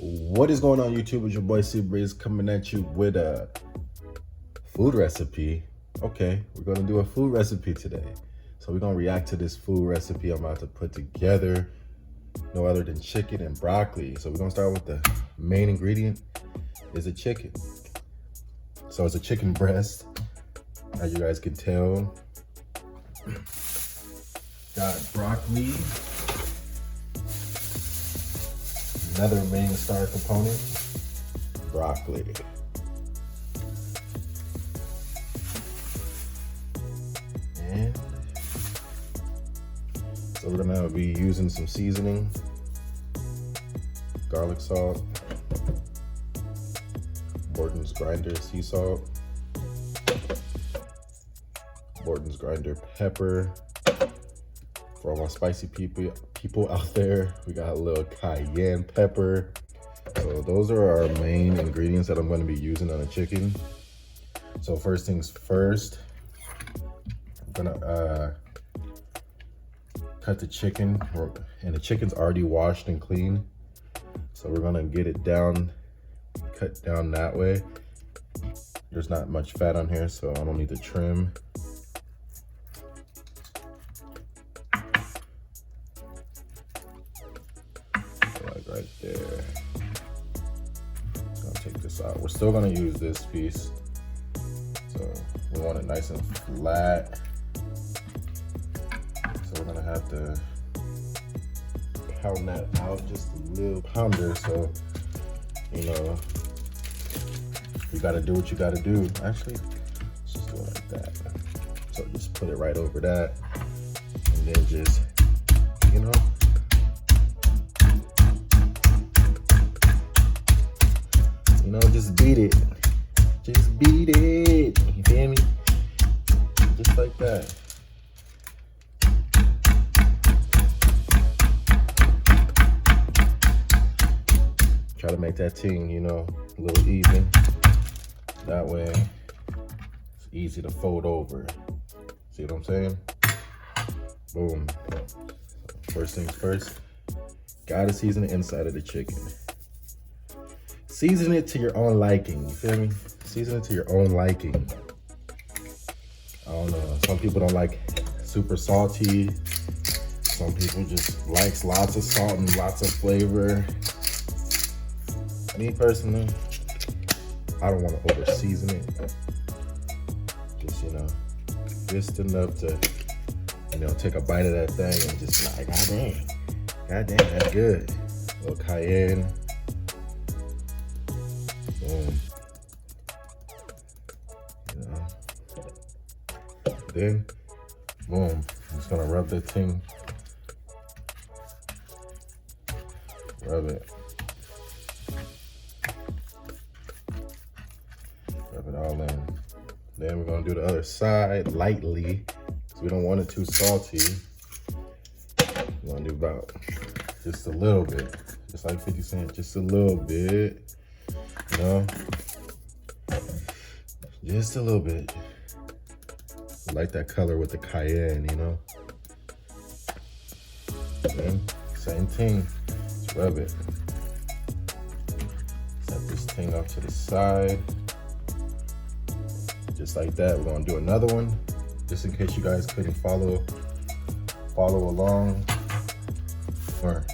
What is going on, YouTube? It's your boy C Breeze coming at you with a food recipe. Okay, we're gonna do a food recipe today. So we're gonna react to this food recipe I'm about to put together. No other than chicken and broccoli. So we're gonna start with the main ingredient is a chicken. So it's a chicken breast, as you guys can tell. Got broccoli. Another main star component, broccoli. And so we're gonna be using some seasoning, garlic salt, Morton's grinder sea salt, Morton's grinder pepper. For all my spicy people out there, we got a little cayenne pepper. So those are our main ingredients that I'm going to be using on the chicken. So first things first, I'm gonna cut the chicken, and the chicken's already washed and clean. So we're gonna get it down, cut down that way. There's not much fat on here, so I don't need to trim. Right there. So I'll take this out. We're still gonna use this piece. So we want it nice and flat. So we're gonna have to pound that out just a little pounder. So, you know, you gotta do what you gotta do. Actually, let's just do it like that. So just put it right over that. And then just, you know, just beat it. Just beat it. You feel me? Just like that. Try to make that thing, you know, a little even. That way, it's easy to fold over. See what I'm saying? Boom. First things first, gotta season the inside of the chicken. Season it to your own liking, you feel me? Season it to your own liking. I don't know, some people don't like super salty. Some people just likes lots of salt and lots of flavor. Me personally, I don't want to over season it. Just, you know, just enough to, you know, take a bite of that thing and just like, god dang, that's good. A little cayenne. Boom. You know. Then, boom. I'm just gonna rub that thing. Rub it. Rub it all in. Then we're gonna do the other side lightly, because we don't want it too salty. We're gonna do about just a little bit. Just like 50 Cent, just a little bit. You know, just a little bit. I like that color with the cayenne, you know. Then same thing, just rub it. Set this thing up to the side, just like that. We're gonna do another one, just in case you guys couldn't follow along. Or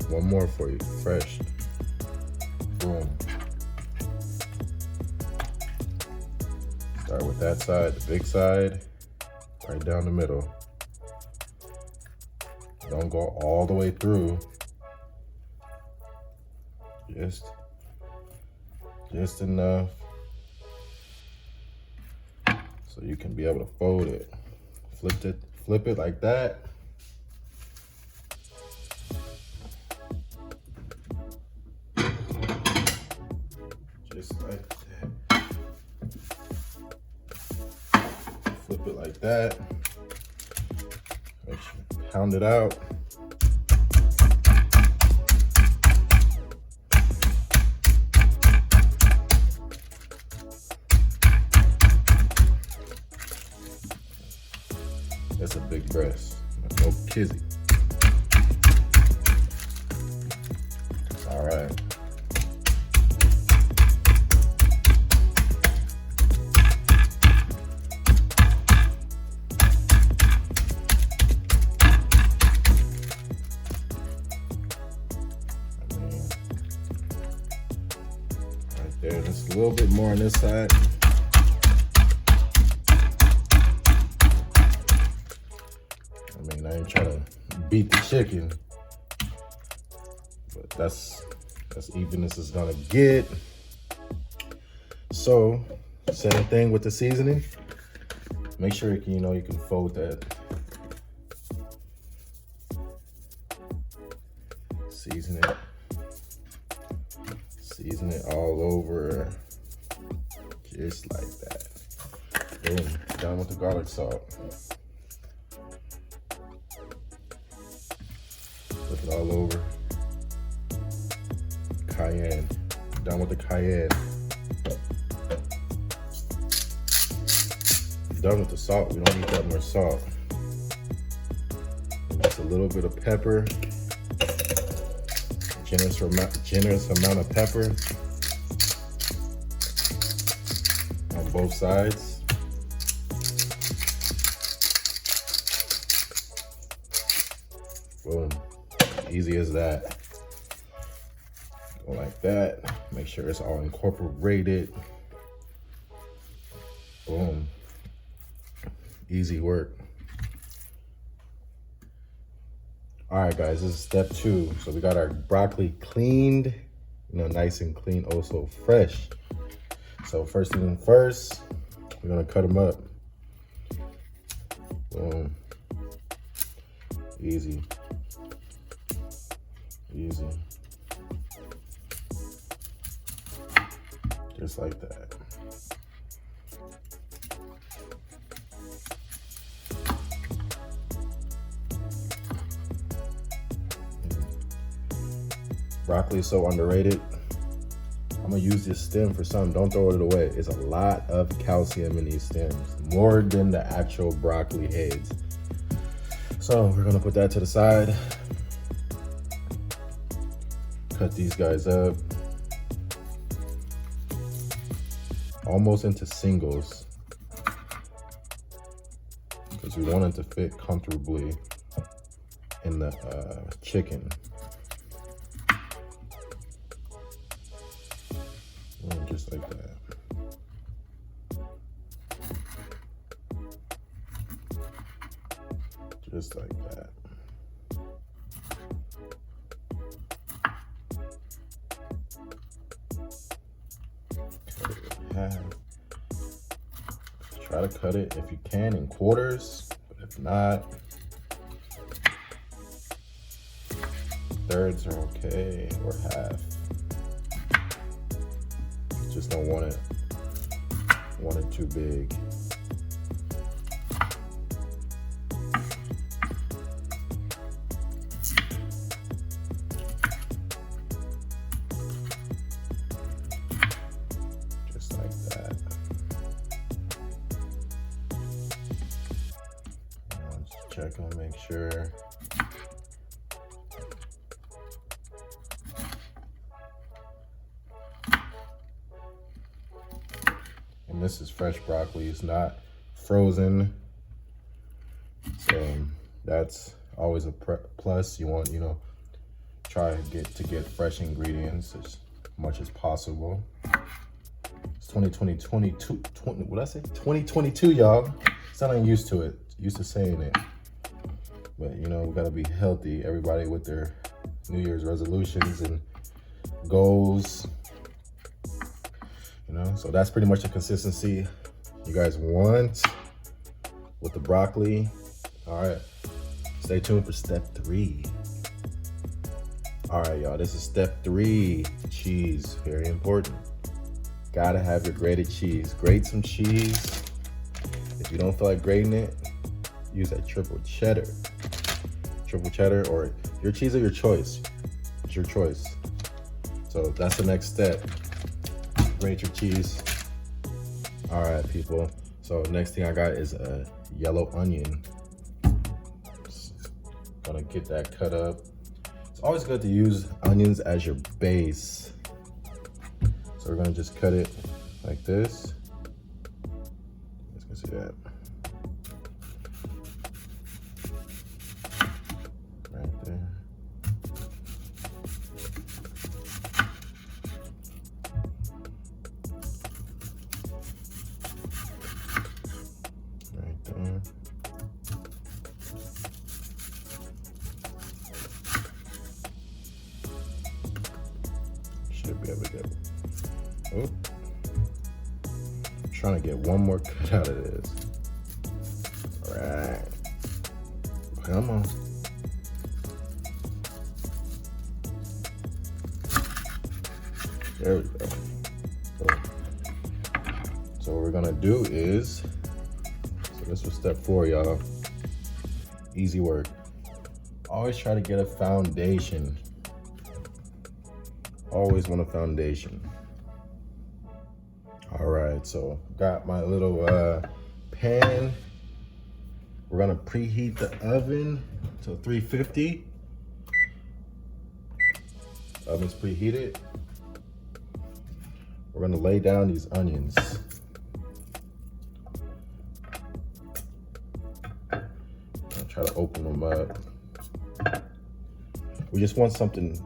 one more for you, fresh. Boom. Start with that side, the big side, right down the middle. Don't go all the way through. Just enough so you can be able to fold it. Flip it like that. Just like that. Flip it like that. Make sure you pound it out. That's a big breast. No kizzy. All right. there. Just a little bit more on this side. I mean, I ain't trying to beat the chicken, but that's even as it's gonna get. So, same thing with the seasoning. Make sure you can fold that. Season it all over, just like that. Boom, done with the garlic salt. Flip it all over. Cayenne, done with the cayenne. Done with the salt. We don't need that much salt. Just a little bit of pepper. Generous amount of pepper on both sides. Boom. Easy as that. Go like that. Make sure it's all incorporated. Boom. Easy work. All right, guys, this is step 2. So we got our broccoli cleaned, nice and clean, oh so fresh. So first thing first, we're gonna cut them up. Boom. Easy. Easy. Just like that. Broccoli is so underrated. I'm gonna use this stem for something. Don't throw it away. It's a lot of calcium in these stems, more than the actual broccoli heads. So we're gonna put that to the side. Cut these guys up almost into singles because we want it to fit comfortably in the chicken. Just like that. Just like that. Try to cut it if you can in quarters, but if not, thirds are okay, or half. Just don't want it too big. Just like that. Just check and make sure. And this is fresh broccoli, it's not frozen. So that's always a plus. You want, try to get fresh ingredients as much as possible. It's 2022, y'all. Still ain't used to it, used to saying it. But we gotta be healthy. Everybody with their New Year's resolutions and goals. So that's pretty much the consistency you guys want with the broccoli. All right, stay tuned for step 3. All right, y'all, this is step 3, cheese, very important. Gotta have your grated cheese. Grate some cheese. If you don't feel like grating it, use that triple cheddar, or your cheese of your choice. It's your choice. So that's the next step. Grate your cheese. All right, people. So next thing I got is a yellow onion. Just gonna get that cut up. It's always good to use onions as your base. So we're gonna just cut it like this. You guys can see that. Right there. we good. Oh. I'm trying to get one more cut out of this. All right. Come on. There we go. So what we're gonna do is, so this was step 4, y'all. Easy work. Always try to get a foundation. Always want a foundation. All right, so got my little pan. We're gonna preheat the oven to 350. Oven's preheated. We're gonna lay down these onions. I'll try to open them up. We just want something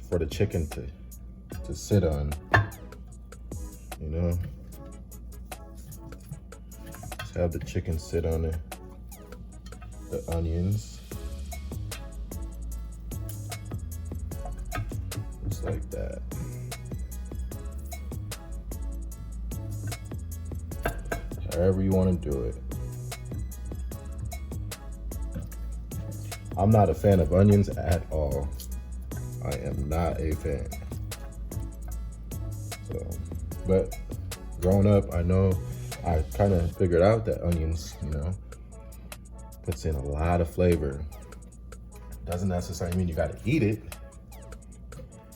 for the chicken to sit on, you know? Just have the chicken sit on it, the onions. Just like that. However you want to do it. I'm not a fan of onions at all. I am not a fan. So, but growing up, I know I kind of figured out that onions, you know, puts in a lot of flavor. Doesn't necessarily mean you got to eat it.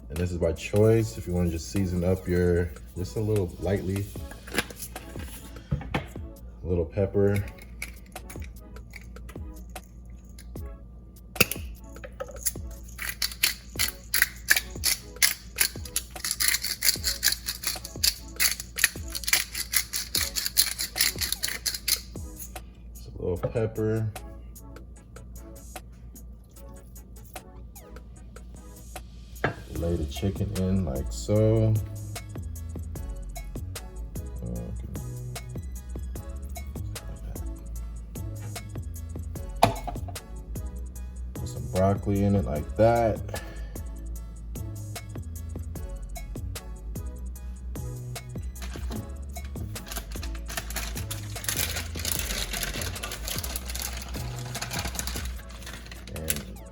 And this is by choice. If you want to just season up your, just a little lightly, a little pepper. A little pepper. Lay the chicken in like so. Put some broccoli in it like that.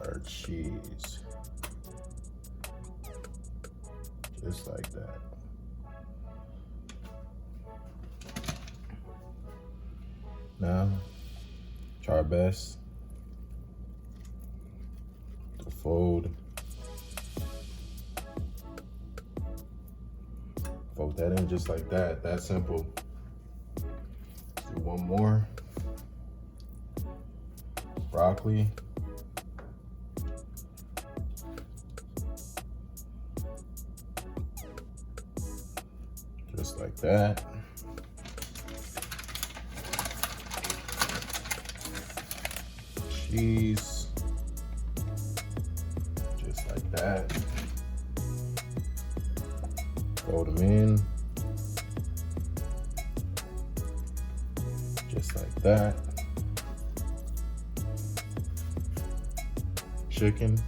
Our cheese, just like that. Now, try our best to fold that in just like that. That simple. Do one more. Broccoli. Just like that. Cheese. Just like that. Fold them in. Just like that. Chicken.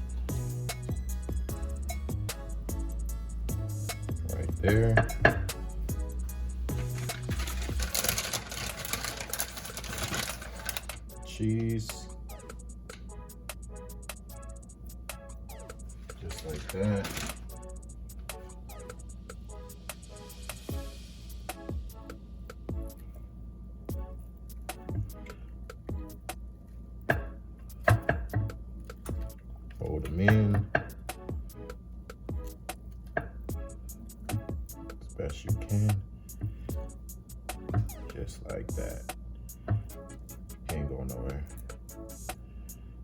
Right there. Cheese, just like that. Fold them in as best you can, just like that. Ain't going nowhere.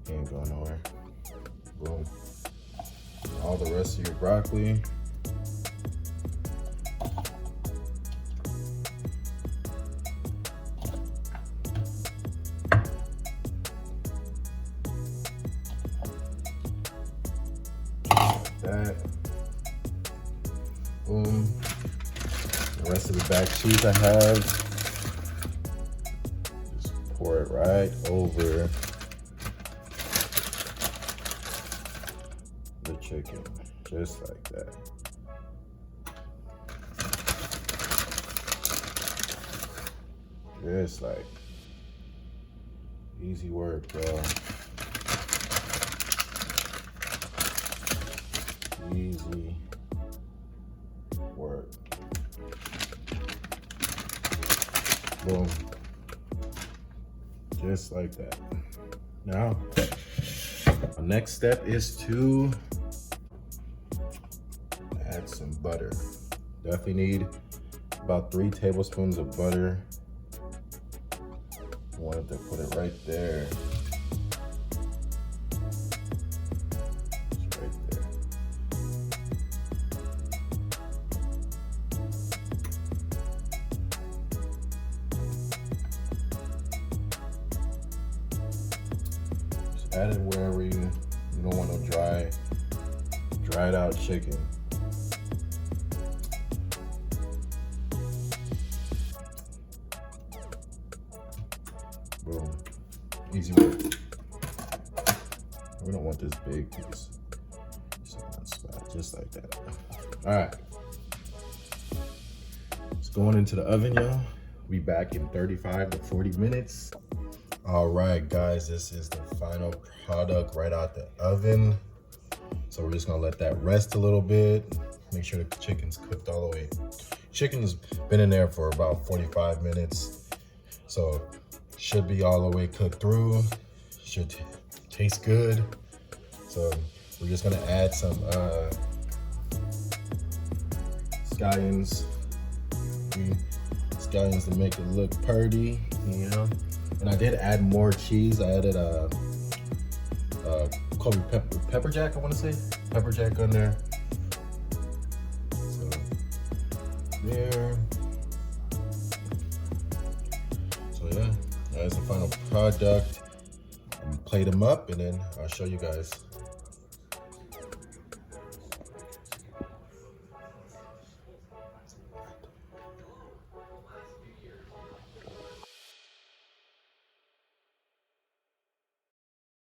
Ain't going nowhere. Boom. All the rest of your broccoli. Like that. Boom. The rest of the back cheese I have. Pour it right over the chicken, just like that. Just like easy work, bro. Easy work. Boom. Just like that. Now, the next step is to add some butter. Definitely need about 3 tablespoons of butter. I wanted to put it right there. Just right there. Just add it wherever you don't want no dried out chicken. Boom. Easy work. We don't want this big piece. Just like that. All right. It's going into the oven, y'all. Be back in 35 to 40 minutes. All right, guys, this is the final product right out the oven. So we're just gonna let that rest a little bit. Make sure the chicken's cooked all the way. Chicken's been in there for about 45 minutes. So should be all the way cooked through. Should taste good. So we're just gonna add some scallions. Scallions to make it look pretty, you know. And I did add more cheese. I added Kobe pepper jack, I want to say pepper jack on there. So there. So yeah, that's the final product. I'm plate them up and then I'll show you guys.